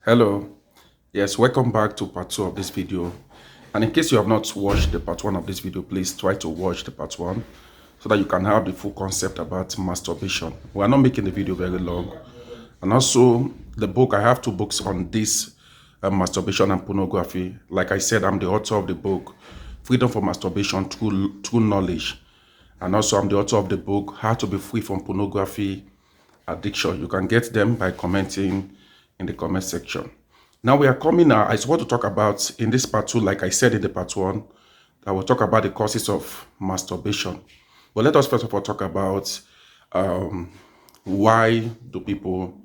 Hello. Yes, welcome back to part 2 of this video. And in case you have not watched the part 1 of this video, please try to watch the part 1 so that you can have the full concept about masturbation. We are not making the video very long. And also, the book, I have 2 books on this masturbation and pornography. Like I said, I'm the author of the book, Freedom from Masturbation Through Knowledge. And also, I'm the author of the book, How to Be Free from Pornography Addiction. You can get them by commenting in the comment section. Now we are coming now. I just want to talk about in this part 2, like I said in the part 1, I will talk about the causes of masturbation. But let us first of all talk about why do people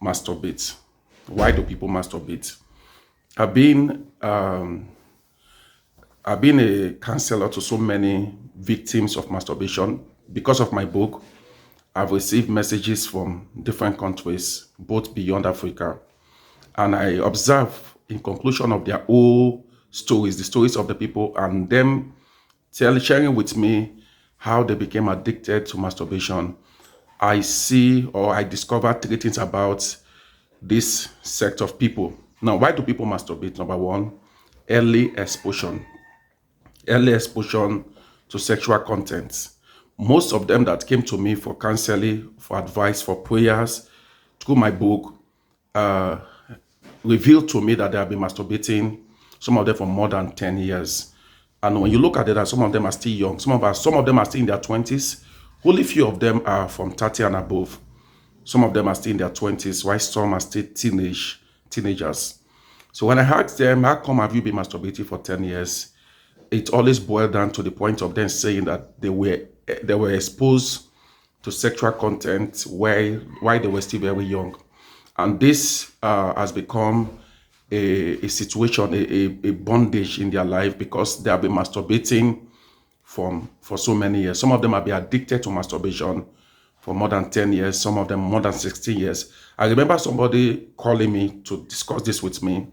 masturbate? Why do people masturbate? I've been a counselor to so many victims of masturbation. Because of my book, I've received messages from different countries, both beyond Africa. And I observe in conclusion of their whole stories, the stories of the people, and them sharing with me how they became addicted to masturbation. I see or I discover 3 things about this sect of people. Now, why do people masturbate? Number 1, early exposure. Early exposure to sexual content. Most of them that came to me for counseling, for advice, for prayers, through my book, revealed to me that they have been masturbating, some of them for more than 10 years. And when you look at it, some of them are still young. Some of them are still in their 20s. Only few of them are from 30 and above. Some of them are still in their 20s, while some are still teenagers. So when I asked them, how come have you been masturbating for 10 years? It always boiled down to the point of them saying that they were exposed to sexual content while they were still very young. And this has become a situation, a bondage in their life because they have been masturbating for so many years. Some of them have been addicted to masturbation for more than 10 years, some of them more than 16 years. I remember somebody calling me to discuss this with me,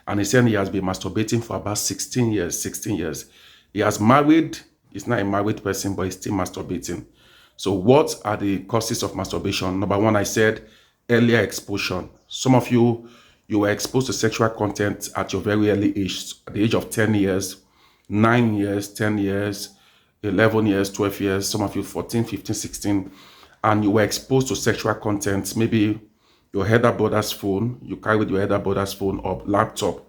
and he said he has been masturbating for about 16 years. He has married, he's not a married person, but he's still masturbating. So what are the causes of masturbation? Number 1, I said, earlier exposure. Some of you were exposed to sexual content at your very early age, at the age of 10 years, 9 years, 10 years, 11 years, 12 years, some of you 14, 15, 16, and you were exposed to sexual content. Maybe your elder brother's phone, you carried your elder brother's phone or laptop,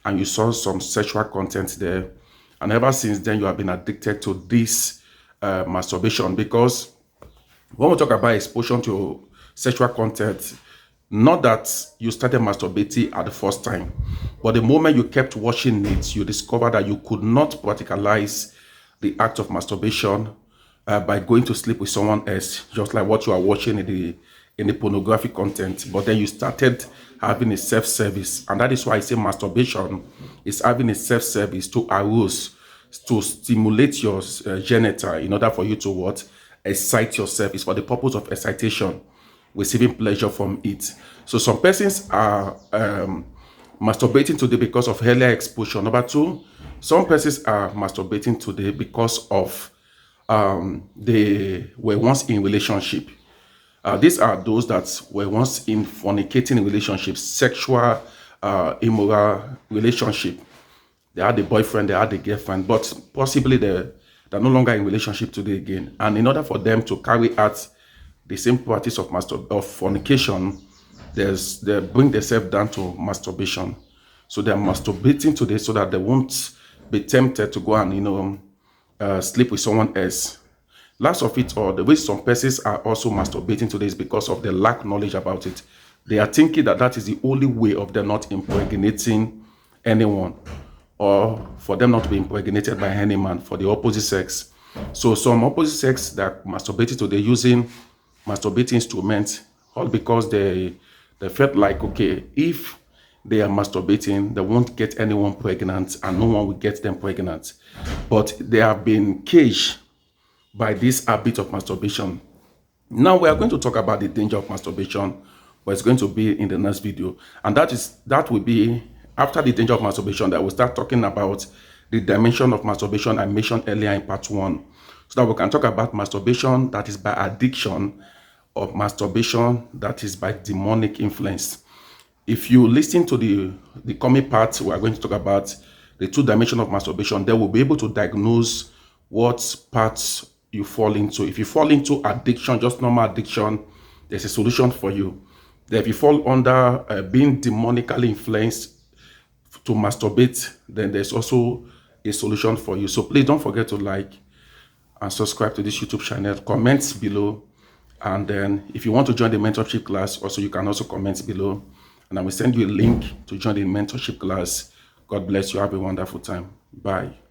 and you saw some sexual content there. And ever since then, you have been addicted to this masturbation, because when we talk about exposure to sexual content, not that you started masturbating at the first time, but the moment you kept watching it, you discovered that you could not practicalize the act of masturbation by going to sleep with someone else, just like what you are watching in the pornographic content. But then you started having a self-service, and that is why I say masturbation is having a self-service to arouse, to stimulate your genital in order for you to what? Excite yourself. It's for the purpose of excitation, receiving pleasure from it. So some persons are masturbating today because of earlier exposure. Number 2, some persons are masturbating today because of they were once in relationship. These are those that were once in fornicating relationships, sexual, immoral relationship. They had a boyfriend, they had a girlfriend, but possibly they're no longer in relationship today again. And in order for them to carry out the same practice of fornication, they bring themselves down to masturbation. So they're masturbating today so that they won't be tempted to go and sleep with someone else. Last of it all, the way some persons are also masturbating today is because of the lack of knowledge about it. They are thinking that that is the only way of them not impregnating anyone, or for them not to be impregnated by any man for the opposite sex. So some opposite sex that masturbating today using masturbating instruments, all because they felt like, okay, if they are masturbating, they won't get anyone pregnant and no one will get them pregnant. But they have been caged by this habit of masturbation. Now we are going to talk about the danger of masturbation, but it's going to be in the next video. And that will be after the danger of masturbation, that we'll start talking about the dimension of masturbation I mentioned earlier in part 1. So that we can talk about masturbation that is by addiction, or masturbation that is by demonic influence. If you listen to the coming part, we are going to talk about the two dimensions of masturbation. They will be able to diagnose what parts you fall into. If you fall into addiction, just normal addiction, there's a solution for you. Then if you fall under being demonically influenced to masturbate, then there's also a solution for you. So please don't forget to like and subscribe to this YouTube channel. Comment below. And then if you want to join the mentorship class, also you can also comment below. And I will send you a link to join the mentorship class. God bless you. Have a wonderful time. Bye.